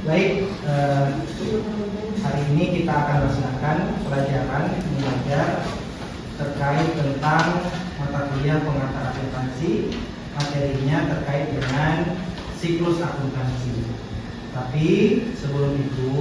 Baik, hari ini kita akan laksanakan pelajaran mengajar terkait tentang mata kuliah pengantar akuntansi. Materinya terkait dengan siklus akuntansi. Tapi sebelum itu,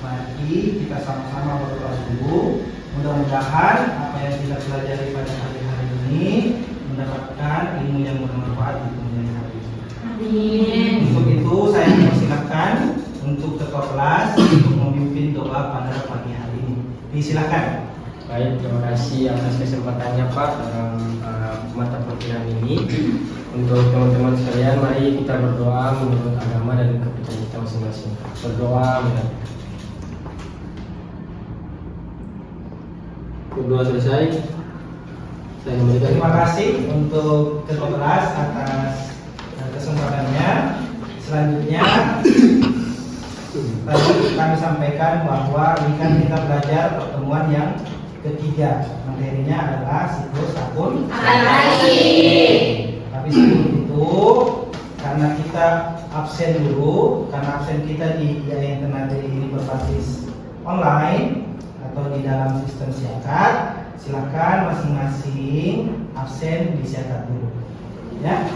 mari kita sama-sama berdoa dulu. Mudah-mudahan apa yang kita pelajari pada hari ini mendapatkan ilmu yang bermanfaat di kemudian hari. Amin. Untuk itu saya persilakan untuk ketua kelas untuk memimpin doa pada pagi hari ini. Disilakan. Baik, terima kasih atas kesempatannya Pak dalam mata perkuliahan ini. Untuk teman-teman sekalian, mari kita berdoa menurut agama dan kepercayaan kita masing-masing. Berdoa. Berdoa selesai. Saya kembalikan. Terima kasih untuk ketua kelas atas kesempatannya. Selanjutnya tadi kami sampaikan bahwa ini kan kita belajar pertemuan yang ketiga. Materinya adalah siklus akuntansi. Tapi sebelum itu, karena kita absen dulu, karena absen kita di IAIN Ternate ini berbasis online atau di dalam sistem siakat, silakan masing-masing absen di siakat dulu. Ya.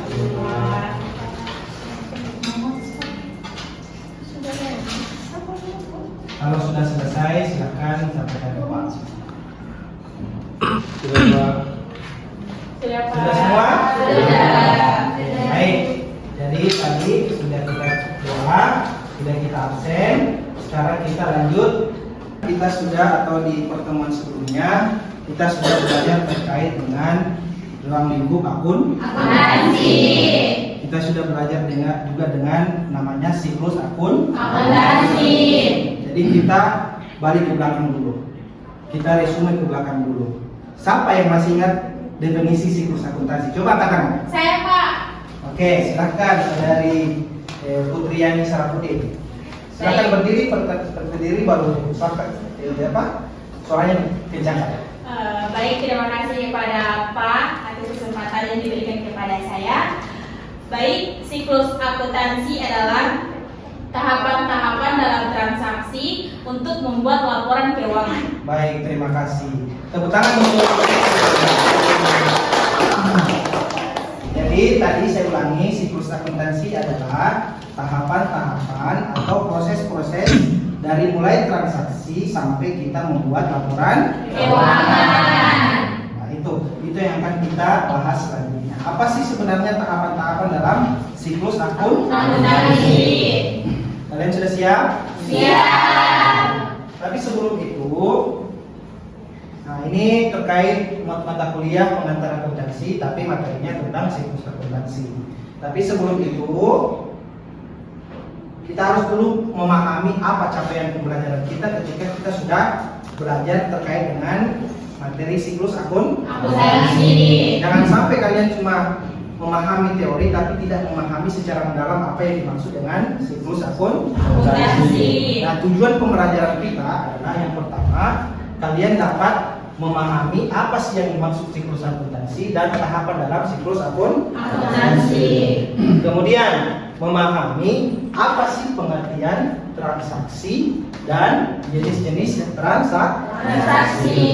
Kalau sudah selesai, silakan sampaikan ke Pak. Sudah Pak. Sudah semua? Sudah. Baik. Jadi tadi sudah kita doa, sudah kita absen. Sekarang kita lanjut. Kita sudah atau di pertemuan sebelumnya kita sudah belajar terkait dengan ruang lingkup akuntansi. Kita sudah belajar juga dengan namanya siklus akuntansi. Jadi kita balik ke belakang dulu. Kita resume ke belakang dulu. Siapa yang masih ingat definisi siklus akuntansi? Coba katakan. Saya Pak. Oke, silakan dari Putriani Sarapudin. Silakan berdiri baru suaranya kencang. Baik, terima kasih kepada Pak atas kesempatan yang diberikan kepada saya. Baik, siklus akuntansi adalah tahapan-tahapan dalam transaksi untuk membuat laporan keuangan. Baik, terima kasih. Tepuk tangan untuk. Jadi tadi saya ulangi, siklus akuntansi adalah tahapan-tahapan atau proses-proses dari mulai transaksi sampai kita membuat laporan Keuangan. Nah, itu yang akan kita bahas selanjutnya. Apa sih sebenarnya tahapan-tahapan dalam siklus akuntansi? Kalian sudah siap? Siap. Tapi sebelum itu, nah ini terkait mata kuliah pengantar akuntansi, tapi materinya tentang siklus akuntansi. Tapi sebelum itu, kita harus dulu memahami apa capaian pembelajaran kita ketika kita sudah belajar terkait dengan materi siklus akuntansi. Jangan sampai kalian cuma memahami teori tapi tidak memahami secara mendalam apa yang dimaksud dengan siklus akuntansi. Nah, tujuan pembelajaran kita adalah yang pertama, kalian dapat memahami apa sih yang dimaksud siklus akuntansi dan tahapan dalam siklus akuntansi. Kemudian memahami apa sih pengertian transaksi dan jenis-jenis transaksi.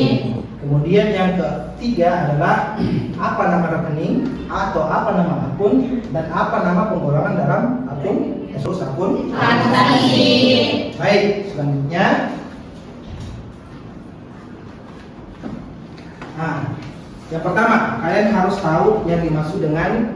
Kemudian yang ketiga adalah apa nama rekening atau apa nama akun dan apa nama penggolongan dalam akun siklus akuntansi. Baik, selanjutnya. Nah, yang pertama, kalian harus tahu yang dimaksud dengan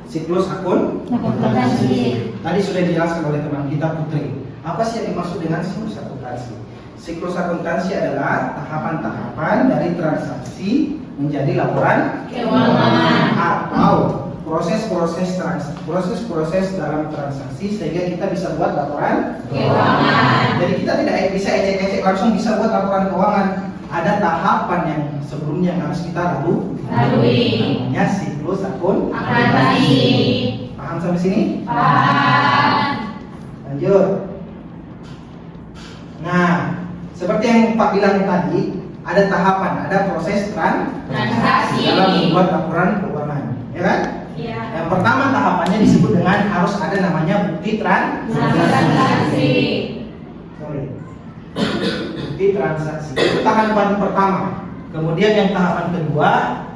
siklus akuntansi. Tadi sudah dijelaskan oleh teman kita Putri. Apa sih yang dimaksud dengan siklus akuntansi? Siklus akuntansi adalah tahapan-tahapan dari transaksi menjadi laporan keuangan atau proses-proses dalam transaksi sehingga kita bisa buat laporan keuangan. Jadi kita tidak bisa ecek-ecek langsung bisa buat laporan keuangan. Ada tahapan yang sebelumnya harus kita lalui. Namanya siklus akuntansi. Paham sampai sini? Paham. Lanjut. Nah, seperti yang Pak bilang tadi, ada tahapan, ada proses transaksi dalam membuat laporan keuangan, ya kan? Iya. Yang pertama tahapannya disebut dengan harus ada namanya bukti transaksi. mengikuti transaksi. Itu tahapan pertama. Kemudian yang tahapan kedua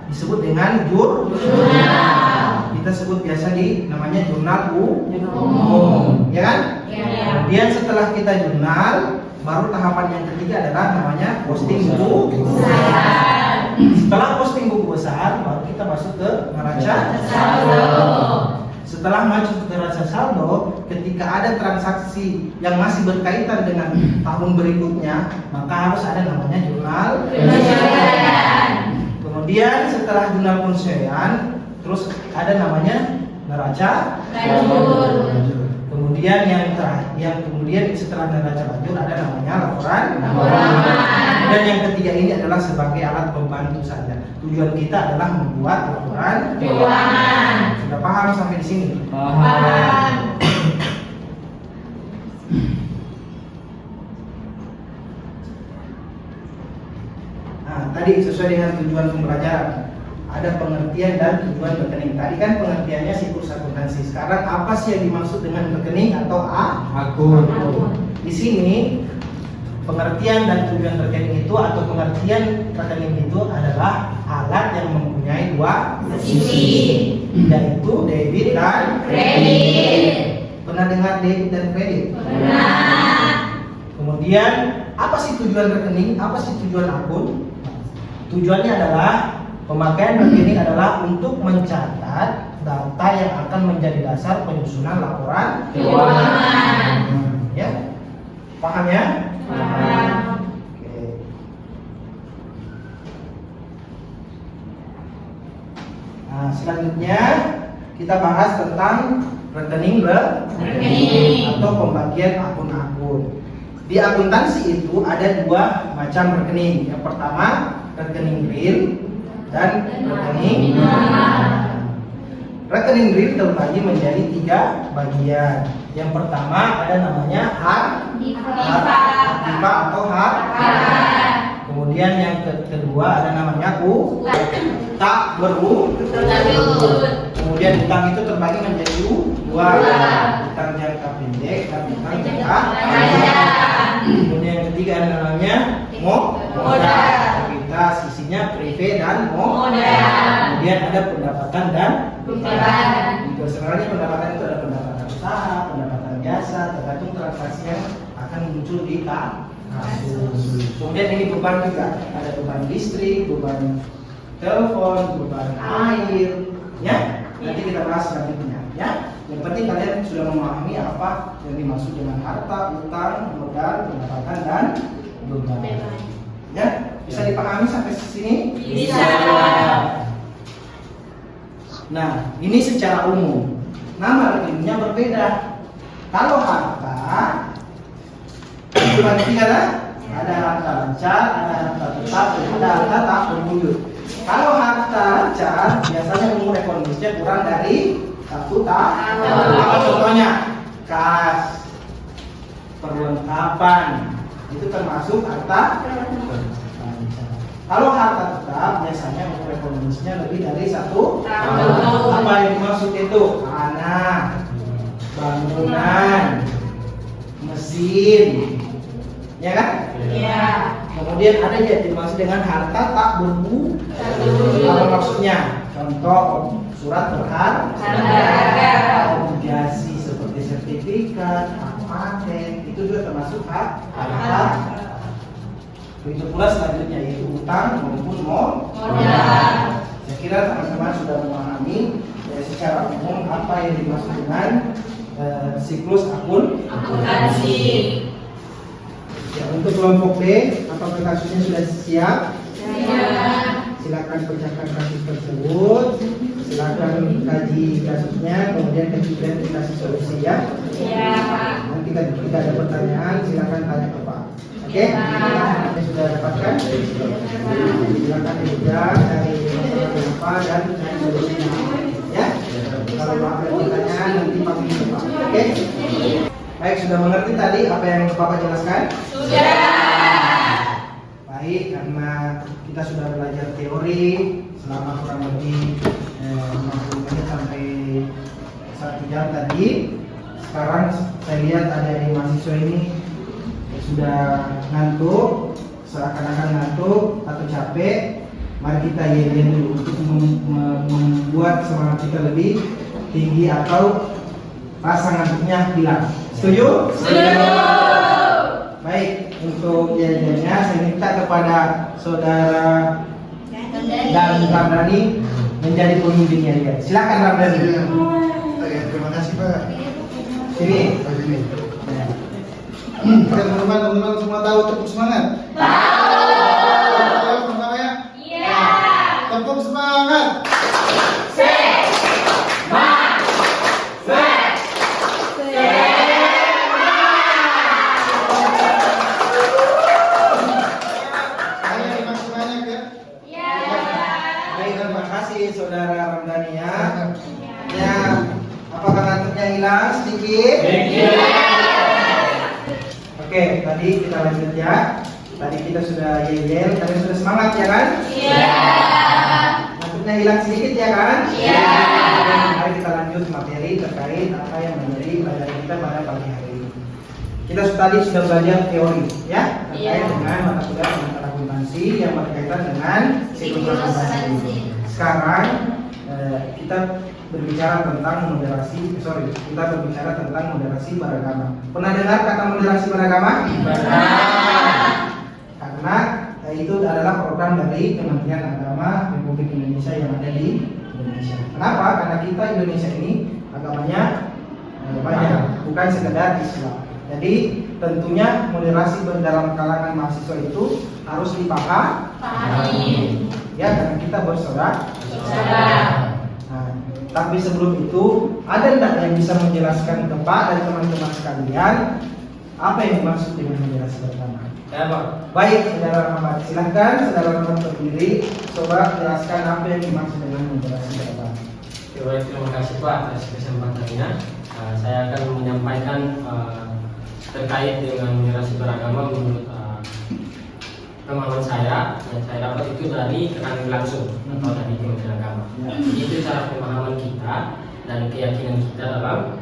disebut dengan jurnal. Kita sebut biasa namanya jurnal umum, ya kan? Ya. Kemudian setelah kita jurnal, baru tahapan yang ketiga adalah namanya posting buku besar. Setelah posting buku besar, baru kita masuk ke neraca saldo. Setelah masuk ke neraca saldo, ketika ada transaksi yang masih berkaitan dengan tahun berikutnya, maka harus ada namanya jurnal penyelesaian. Kemudian setelah jurnal penyelesaian, terus ada namanya neraca lanjut. Kemudian yang kemudian setelah neraca lanjut ada namanya laporan. Dan yang ketiga ini adalah sebagai alat pembantu saja. Tujuan kita adalah membuat laporan keuangan. Sudah paham sampai di sini? Paham. Nah, tadi sesuai dengan tujuan pembelajaran. Ada pengertian dan tujuan rekening. Tadi kan pengertiannya siklus akuntansi. Sekarang apa sih yang dimaksud dengan rekening atau akun? Di sini pengertian dan tujuan rekening itu atau pengertian rekening itu adalah alat yang mempunyai dua sisi, yaitu debit dan kredit. Pernah dengar debit dan kredit? Pernah. Kemudian apa sih tujuan rekening? Apa sih tujuan akun? Tujuannya adalah pemakaian rekening adalah untuk mencatat data yang akan menjadi dasar penyusunan laporan keuangan. Ya, paham ya? Paham. Oke. Nah, selanjutnya kita bahas tentang rekening atau pembagian akun-akun. Di akuntansi itu ada dua macam rekening. Yang pertama rekening real dan rekening nominal. Rekening real terbagi menjadi 3 bagian. Yang pertama ada namanya aktiva atau harta. Kemudian yang kedua ada namanya tak berhutang. Kemudian utang itu terbagi menjadi 2, utang jangka pendek dan utang jangka panjang. Kemudian yang ketiga ada namanya modal. Kita sisinya prive dan modal. Kemudian ada pendapatan dan beban. Itu sebenarnya pendapatan itu ada pendapatan usaha, pendapatan biasa, tergantung transaksi yang akan muncul di kasus. Kemudian ini beban juga, ada beban listrik, beban telepon, beban air, ya. Nanti kita bahas selanjutnya, ya. Yang penting kalian sudah memahami apa yang dimaksud dengan harta, utang, modal, pendapatan dan beban. Ya, bisa dipahami sampai sini? Bisa. Nah, ini secara umum. Nama rekeningnya berbeda. Kalau harta dibagi 3 lah. Ada harta lancar, ada harta tetap, ada harta tak berwujud. Kalau harta lancar biasanya umur ekonomisnya kurang dari 1 tahun. Apa contohnya? Kas, perlengkapan, itu termasuk harta lancar. Kalau harta tetap biasanya umur ekonomisnya lebih dari 1 tahun. Apa yang dimaksud itu? Tanah, bangunan, mesin, ya kan? Iya. Kemudian ada yang dimaksud dengan harta tak berwujud. Apa maksudnya? Contoh surat berharga, obligasi seperti sertifikat, hak paten, itu juga termasuk harta. Begitu pula selanjutnya yaitu utang maupun modal. Saya kira teman-teman sudah memahami secara umum apa yang dimaksud dengan siklus akuntansi. Ya, untuk kelompok B, apakah kasusnya sudah siap? Silakan pecahkan kasus tersebut. Silakan kaji kasusnya, kemudian kasih solusi ya. Nanti ketika ada pertanyaan, silakan tanya ke Pak. Oke? Ini sudah dapatkan? Silakan diulang dari apa dan cari solusinya. Ya? Kalau ada pertanyaan nanti panggil ke Pak. Oke? Baik, sudah mengerti tadi apa yang Bapak jelaskan? Sudah. Baik, karena kita sudah belajar teori selama kurang lebih 50 menit sampai 1 jam tadi. Sekarang saya lihat ada yang mahasiswa ini sudah ngantuk, seakan-akan ngantuk atau capek, mari kita yel-yel dulu untuk membuat semangat kita lebih tinggi atau rasa ngantuknya hilang. Setuju? Setuju. Baik, untuk yel-yelnya saya minta kepada saudara dan Ramdhani menjadi pemimpin yel-yel. Silakan Ramdhani. Terima kasih Pak. Sini. Sini. Teman-teman semua tahu tepuk semangat? Tahu. Pertama ya? Iya. Tepuk semangat. Ayo dimaksud banyak ya. Iya. Baik, terima kasih saudara Ramdhani ya. Ya, apakah ngantuknya hilang sedikit? Oke, tadi kita lanjut ya. Tadi kita sudah yel-yel, tadi sudah semangat ya kan? Iya. Ngantuknya hilang sedikit ya kan? Iya. Mari kita lanjut materi terkait apa yang menjadi pelajaran kita pada pagi hari ini. Kita tadi sudah belajar teori ya, terkait Iya. dengan mata kuliah penata akuntansi yang berkaitan dengan siklus Siklus akuntansi. akuntansi. Sekarang kita berbicara tentang kita berbicara tentang moderasi beragama. Pernah dengar kata moderasi beragama? Karena itu adalah program dari Kementerian Agama Republik Indonesia yang ada di Indonesia. Kenapa? Karena kita Indonesia ini agamanya banyak, bukan sekedar Islam. Jadi tentunya moderasi dalam kalangan mahasiswa itu harus dipahami. Ya, karena kita bersaudara. Nah, tapi sebelum itu ada enggak yang bisa menjelaskan ke Pak dan teman-teman sekalian apa yang dimaksud dengan moderasi beragama? Ya Pak. Baik, saudara Rahmat, silahkan saudara Rahmat berdiri, coba jelaskan apa yang dimaksud dengan moderasi beragama. Baik, terima kasih Pak atas kesempatannya. Saya akan menyampaikan terkait dengan moderasi beragama menurut pemahaman saya yang saya dapat itu dari tekanan langsung atau dari Kementerian Agama. Itu cara pemahaman kita dan keyakinan kita dalam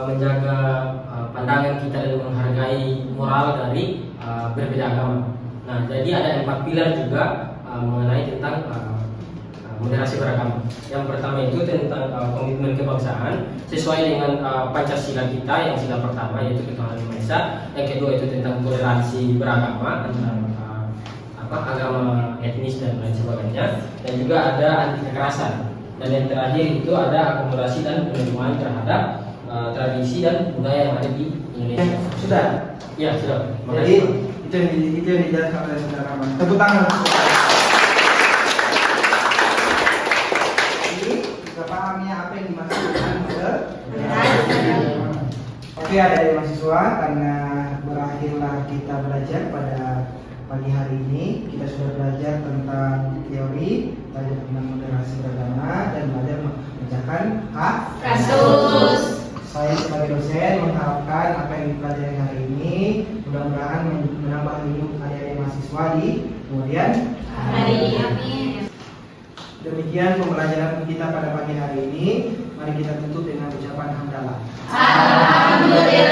menjaga pandangan kita dan menghargai moral dari berbeda agama. Nah, jadi ada 4 pilar juga mengenai tentang moderasi beragama. Yang pertama itu tentang komitmen kebangsaan sesuai dengan Pancasila kita yang sila pertama yaitu ketuhanan yang Maha Esa. Yang kedua itu tentang toleransi beragama antara agama, etnis dan lain sebagainya. Dan juga ada anti kekerasan. Dan yang terakhir itu ada akomodasi dan penerimaan terhadap tradisi dan budaya yang ada di Indonesia. Sudah. Ya sudah. Jadi itu yang dijelaskan oleh saudara Rahmat. Tepuk tangan. Kita pahamnya apa yang dimaksud dengan moderasi. Oke, ada dari mahasiswa karena berakhirlah kita belajar pada pagi hari ini. Kita sudah belajar tentang teori, belajar tentang moderasi beragama dan belajar mengerjakan Kasus. Saya sebagai dosen mengharapkan apa yang dipelajari hari ini mudah-mudahan menambah ilmu adik-adik mahasiswa di kemudian Hari. Amin. Demikian pembelajaran kita pada pagi hari ini. Mari kita tutup dengan ucapan hamdalah. Alhamdulillah.